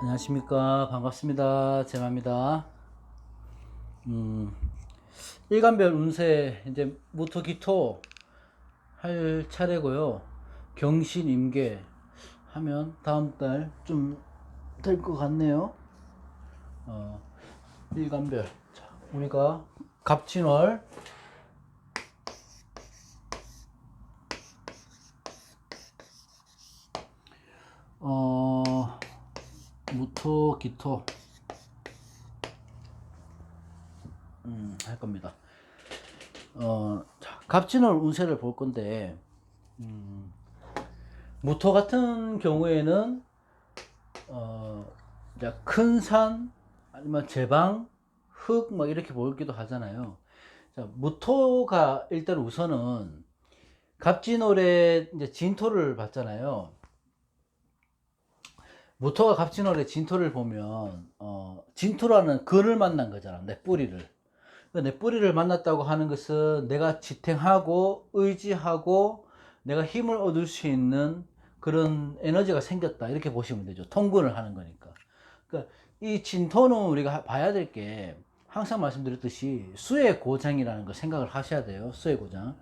안녕하십니까. 반갑습니다. 제마입니다. 일간별 운세 이제 모토 기토 할 차례고요. 경신 임계 하면 다음 달 좀 될 것 같네요. 어, 일간별. 자, 우리가 갑진월 모토 기토 할 겁니다. 자, 갑진월 운세를 볼 건데 모토 같은 경우에는 이제 큰 산 아니면 제방 흙 막 이렇게 보기도 하잖아요. 자, 모토가 일단 우선은 갑진월에 이제 진토를 봤잖아요. 모토가 갑진월에 진토를 보면 진토라는 근을 만난 거잖아. 내 뿌리를. 내 뿌리를 만났다고 하는 것은 내가 지탱하고 의지하고 내가 힘을 얻을 수 있는 그런 에너지가 생겼다 이렇게 보시면 되죠. 통근을 하는 거니까. 그러니까 이 진토는 우리가 봐야 될 게 항상 말씀드렸듯이 수의 고장이라는 걸 생각을 하셔야 돼요. 수의 고장.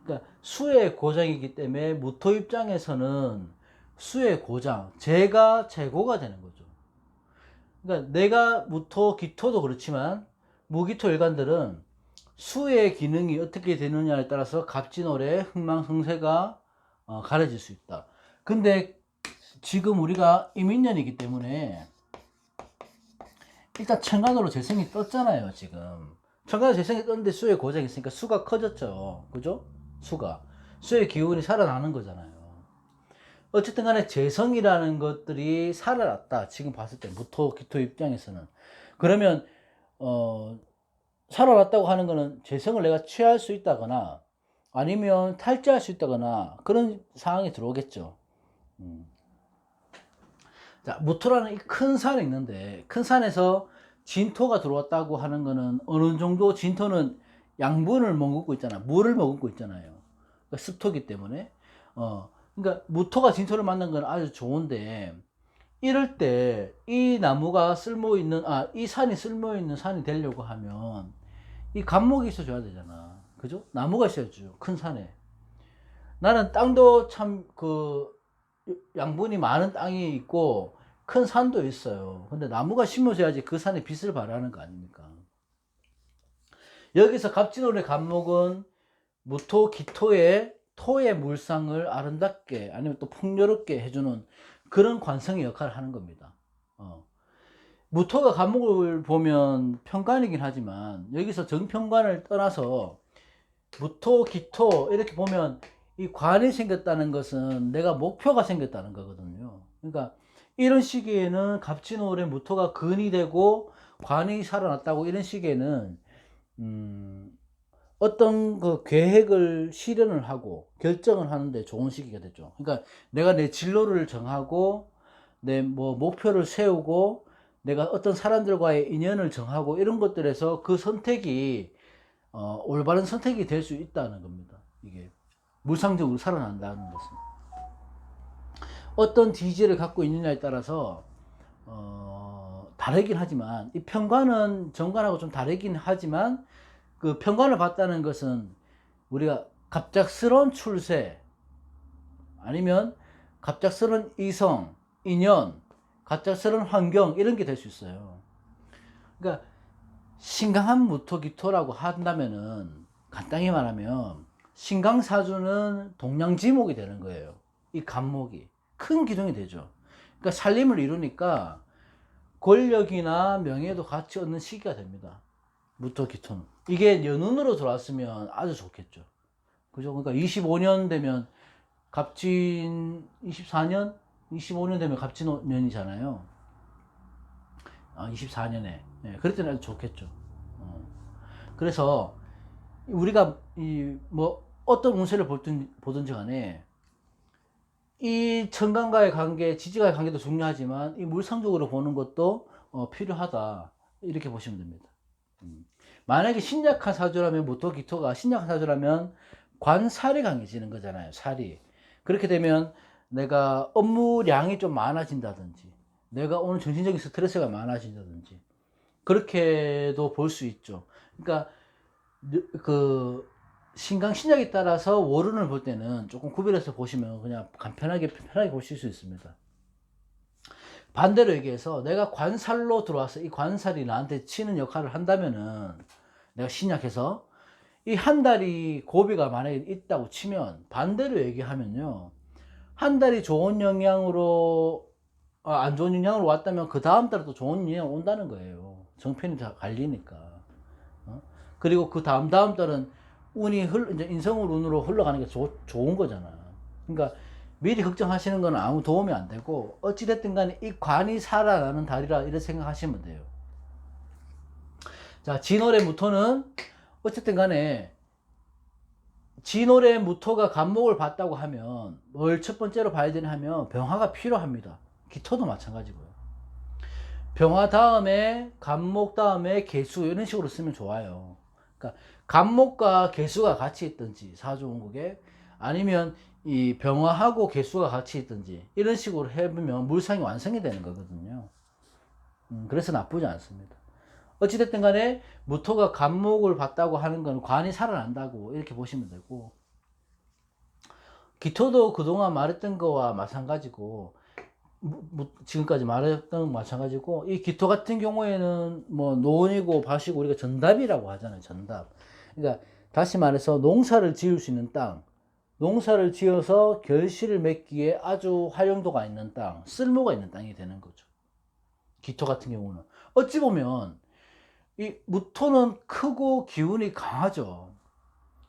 그러니까 수의 고장이기 때문에 무토 입장에서는 수의 고장, 재가 재고가 되는 거죠. 그러니까 내가 무토, 기토도 그렇지만 무기토 일간들은 수의 기능이 어떻게 되느냐에 따라서 갑진월의 흥망성쇠가 가려질 수 있다. 근데 지금 우리가 이민년이기 때문에 일단 천간으로 재성이 떴잖아요. 지금 천간으로 재성이 떴는데 수의 고장이 있으니까 수가 커졌죠. 그죠? 수의 기운이 살아나는 거잖아요. 어쨌든 간에 재성이라는 것들이 살아났다. 지금 봤을 때 무토 기토 입장에서는 그러면 살아났다고 하는 거는 재성을 내가 취할 수 있다거나 아니면 탈취할 수 있다거나 그런 상황이 들어오겠죠. 자, 무토라는 이 큰 산이 있는데 큰 산에서 진토가 들어왔다고 하는 거는 어느 정도 진토는 양분을 머금고 있잖아. 물을 머금고 있잖아요. 그러니까 습토기 때문에. 그러니까 무토가 진토를 만난 건 아주 좋은데 이럴 때 이 나무가 쓸모 있는 이 산이 쓸모 있는 산이 되려고 하면 이 감목이 있어줘야 되잖아. 그죠? 나무가 있어야죠. 큰 산에. 나는 땅도 참 양분이 많은 땅이 있고 큰 산도 있어요. 근데 나무가 심어져야지 그 산에 빛을 발하는 거 아닙니까? 여기서 갑진월의 갑목은 무토, 기토의 토의 물상을 아름답게 아니면 또 풍요롭게 해주는 그런 관성의 역할을 하는 겁니다. 무토가 갑목을 보면 편관이긴 하지만 여기서 정편관을 떠나서 무토, 기토 이렇게 보면 이 관이 생겼다는 것은 내가 목표가 생겼다는 거거든요. 그러니까 이런 시기에는 갑진월에 무토가 근이 되고 관이 살아났다고 이런 시기에는 어떤 그 계획을 실현을 하고 결정을 하는데 좋은 시기가 되죠. 그러니까 내가 내 진로를 정하고 내 뭐 목표를 세우고 내가 어떤 사람들과의 인연을 정하고 이런 것들에서 그 선택이 올바른 선택이 될 수 있다는 겁니다. 이게 물상적으로 살아난다는 것은 어떤 지지를 갖고 있느냐에 따라서 다르긴 하지만 이 편관은 정관하고 좀 다르긴 하지만 그 편관을 봤다는 것은 우리가 갑작스러운 출세 아니면 갑작스러운 이성, 인연, 갑작스러운 환경 이런 게 될 수 있어요. 그러니까 신강한 무토기토라고 한다면은 간단히 말하면 신강사주는 동량지목이 되는 거예요. 이 간목이 큰 기둥이 되죠. 그러니까 살림을 이루니까 권력이나 명예도 같이 얻는 시기가 됩니다. 무토기토는 이게 연운으로 들어왔으면 아주 좋겠죠. 그죠? 그러니까 25년 되면 갑진 24년 25년 되면 갑진년이잖아요. 24년에 그럴 때는 아주 좋겠죠. 그래서 우리가 이 뭐 어떤 운세를 보든지 간에 이 천간과의 관계, 지지과의 관계도 중요하지만 이 물상적으로 보는 것도 필요하다 이렇게 보시면 됩니다. 만약에 신약한 사주라면 모토 기토가 신약한 사주라면 관살이 강해지는 거잖아요. 살이 그렇게 되면 내가 업무량이 좀 많아진다든지 내가 오늘 정신적인 스트레스가 많아진다든지 그렇게도 볼 수 있죠. 그러니까 그 신강신약에 따라서 월운을 볼 때는 조금 구별해서 보시면 그냥 간편하게 편하게 보실 수 있습니다. 반대로 얘기해서 내가 관살로 들어와서 이 관살이 나한테 치는 역할을 한다면은 내가 신약해서 이 한 달이 고비가 만약에 있다고 치면 반대로 얘기하면요, 한 달이 좋은 영향으로 안 좋은 영향으로 왔다면 그 다음 달에 또 좋은 영향이 온다는 거예요. 정편이 다 갈리니까. 그리고 그 다음 달은 운이 이제 인성을 운으로 흘러가는 게 좋은 거잖아. 그러니까 미리 걱정하시는 건 아무 도움이 안 되고, 어찌됐든 간에 이 관이 살아나는 달이라 이렇게 생각하시면 돼요. 자, 진월의 무토는 어쨌든 간에 진월의 무토가 간목을 봤다고 하면 뭘 첫 번째로 봐야 되냐 하면 병화가 필요합니다. 기토도 마찬가지고요. 병화 다음에 간목 다음에 개수 이런 식으로 쓰면 좋아요. 그러니까 간목과 개수가 같이 있든지 사주원국에, 아니면 이 병화하고 개수가 같이 있든지 이런 식으로 해보면 물상이 완성이 되는 거거든요. 그래서 나쁘지 않습니다. 어찌됐든 간에 무토가 간목을 봤다고 하는 건 관이 살아난다고 이렇게 보시면 되고, 기토도 그동안 말했던 거와 마찬가지고, 지금까지 말했던 거 마찬가지고, 이 기토 같은 경우에는 뭐 논이고 밭이고 우리가 전답이라고 하잖아요. 전답. 그러니까 다시 말해서 농사를 지을 수 있는 땅, 농사를 지어서 결실을 맺기에 아주 활용도가 있는 땅, 쓸모가 있는 땅이 되는 거죠. 기토 같은 경우는 어찌 보면 이 무토는 크고 기운이 강하죠.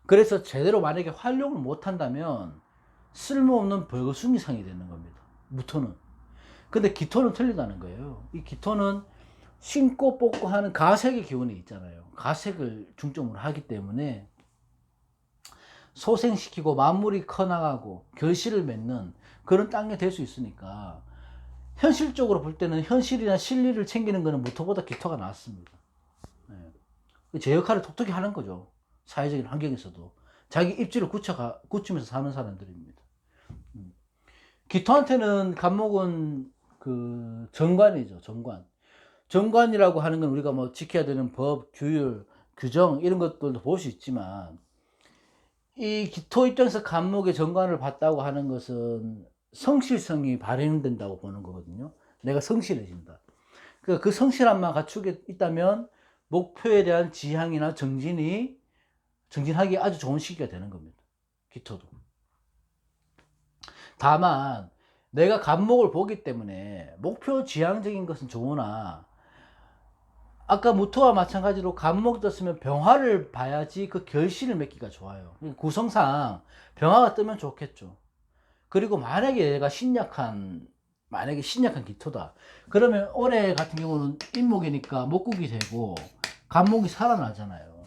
그래서 제대로 만약에 활용을 못 한다면 쓸모없는 벌거숭이상이 되는 겁니다. 무토는. 근데 기토는 틀리다는 거예요. 이 기토는 심고 뽑고 하는 가색의 기운이 있잖아요. 가색을 중점으로 하기 때문에 소생시키고 만물이 커나가고 결실을 맺는 그런 땅이 될 수 있으니까, 현실적으로 볼 때는 현실이나 실리를 챙기는 것은 무토보다 기토가 낫습니다. 제 역할을 톡톡히 하는 거죠. 사회적인 환경에서도 자기 입지를 굳히면서 사는 사람들입니다. 기토한테는 간목은 그 정관이죠. 정관이라고 하는 건 우리가 뭐 지켜야 되는 법, 규율, 규정 이런 것들도 볼 수 있지만, 이 기토 입장에서 간목의 정관을 봤다고 하는 것은 성실성이 발현된다고 보는 거거든요. 내가 성실해진다. 그 성실함만 갖추게 있다면 목표에 대한 지향이나 정진하기 아주 좋은 시기가 되는 겁니다. 기토도. 다만 내가 간목을 보기 때문에 목표 지향적인 것은 좋으나, 아까 무토와 마찬가지로 간목 떴으면 병화를 봐야지 그 결실을 맺기가 좋아요. 구성상 병화가 뜨면 좋겠죠. 그리고 만약에 내가 만약에 신약한 기토다, 그러면 올해 같은 경우는 인목이니까 목국이 되고 간목이 살아나잖아요.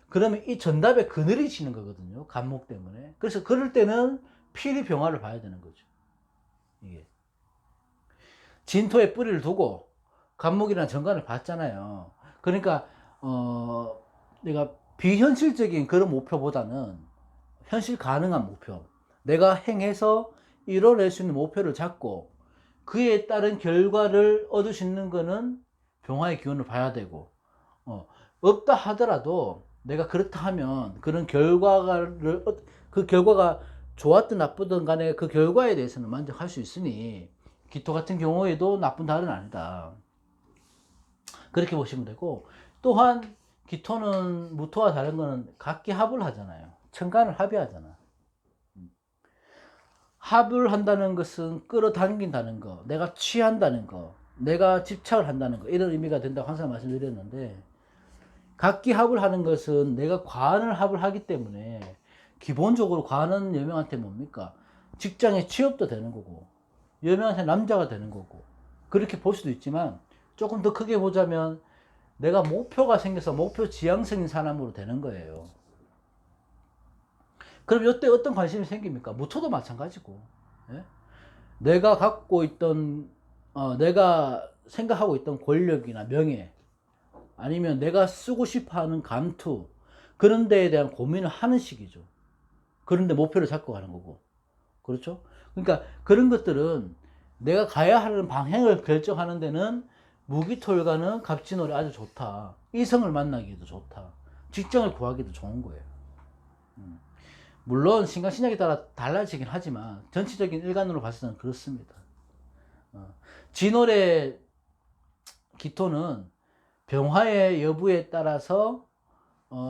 그러면 이 전답에 그늘이 지는 거거든요. 간목 때문에. 그래서 그럴 때는 필히 병화를 봐야 되는 거죠. 이게 진토에 뿌리를 두고 간목이라는 정관을 봤잖아요. 그러니까 내가 비현실적인 그런 목표보다는 현실 가능한 목표, 내가 행해서 이뤄낼 수 있는 목표를 잡고 그에 따른 결과를 얻을 수 있는 거는 병화의 기운을 봐야 되고, 없다 하더라도 내가 그렇다 하면 그 결과가 좋았든 나쁘든 간에 그 결과에 대해서는 만족할 수 있으니 기토 같은 경우에도 나쁜 달은 아니다. 그렇게 보시면 되고, 또한 기토는 무토와 다른 거는 각기합을 하잖아요. 천간을 합의하잖아. 합을 한다는 것은 끌어당긴다는 거, 내가 취한다는 거, 내가 집착을 한다는 거, 이런 의미가 된다고 항상 말씀드렸는데, 각기 합을 하는 것은 내가 관을 합을 하기 때문에, 기본적으로 관은 여명한테 뭡니까? 직장에 취업도 되는 거고, 여명한테 남자가 되는 거고, 그렇게 볼 수도 있지만, 조금 더 크게 보자면 내가 목표가 생겨서 목표 지향성인 사람으로 되는 거예요. 그럼 이때 어떤 관심이 생깁니까? 무토도 마찬가지고, 예? 내가 갖고 있던 내가 생각하고 있던 권력이나 명예, 아니면 내가 쓰고 싶어하는 감투, 그런 데에 대한 고민을 하는 시기죠. 그런데 목표를 잡고 가는 거고, 그렇죠? 그러니까 그런 것들은 내가 가야 하는 방향을 결정하는 데는 무기토일간은 갑진월이 아주 좋다. 이성을 만나기도 좋다. 직장을 구하기도 좋은 거예요. 물론 신강신약에 따라 달라지긴 하지만 전체적인 일간으로 봤을 때는 그렇습니다. 진월의 기토는 병화의 여부에 따라서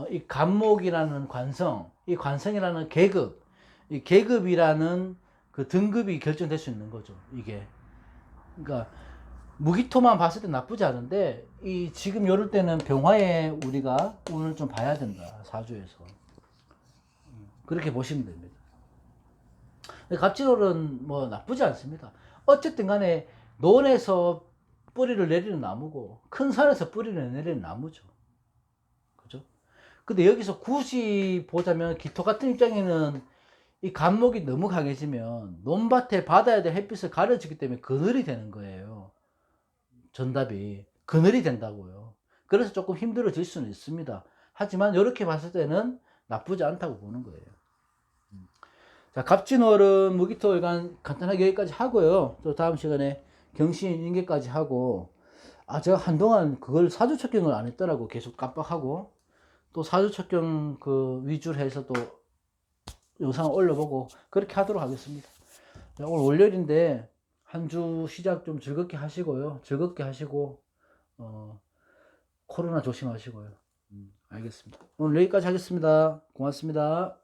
이 간목이라는 관성, 이 관성이라는 계급, 이 계급이라는 그 등급이 결정될 수 있는 거죠. 이게 그러니까 무기토만 봤을 때 나쁘지 않은데 이 지금 요럴 때는 병화에 우리가 운을 좀 봐야 된다. 사주에서 그렇게 보시면 됩니다. 갑진월은 뭐 나쁘지 않습니다. 어쨌든 간에 논에서 뿌리를 내리는 나무고 큰 산에서 뿌리를 내리는 나무죠. 그죠? 근데 여기서 굳이 보자면 기토 같은 입장에는 이 간목이 너무 강해지면 논밭에 받아야 될 햇빛을 가려지기 때문에 그늘이 되는 거예요. 전답이 그늘이 된다고요. 그래서 조금 힘들어질 수는 있습니다. 하지만 이렇게 봤을 때는 나쁘지 않다고 보는 거예요. 자, 갑진월은 무기토일간 간단하게 여기까지 하고요. 또 다음 시간에 경신 인계까지 하고, 제가 한동안 그걸 사주척경을 안 했더라고. 계속 깜빡하고 또 사주척경 그 위주로 해서 또 영상을 올려보고 그렇게 하도록 하겠습니다. 자, 오늘 월요일인데 한 주 시작 좀 즐겁게 하시고요. 즐겁게 하시고 코로나 조심하시고요. 알겠습니다. 오늘 여기까지 하겠습니다. 고맙습니다.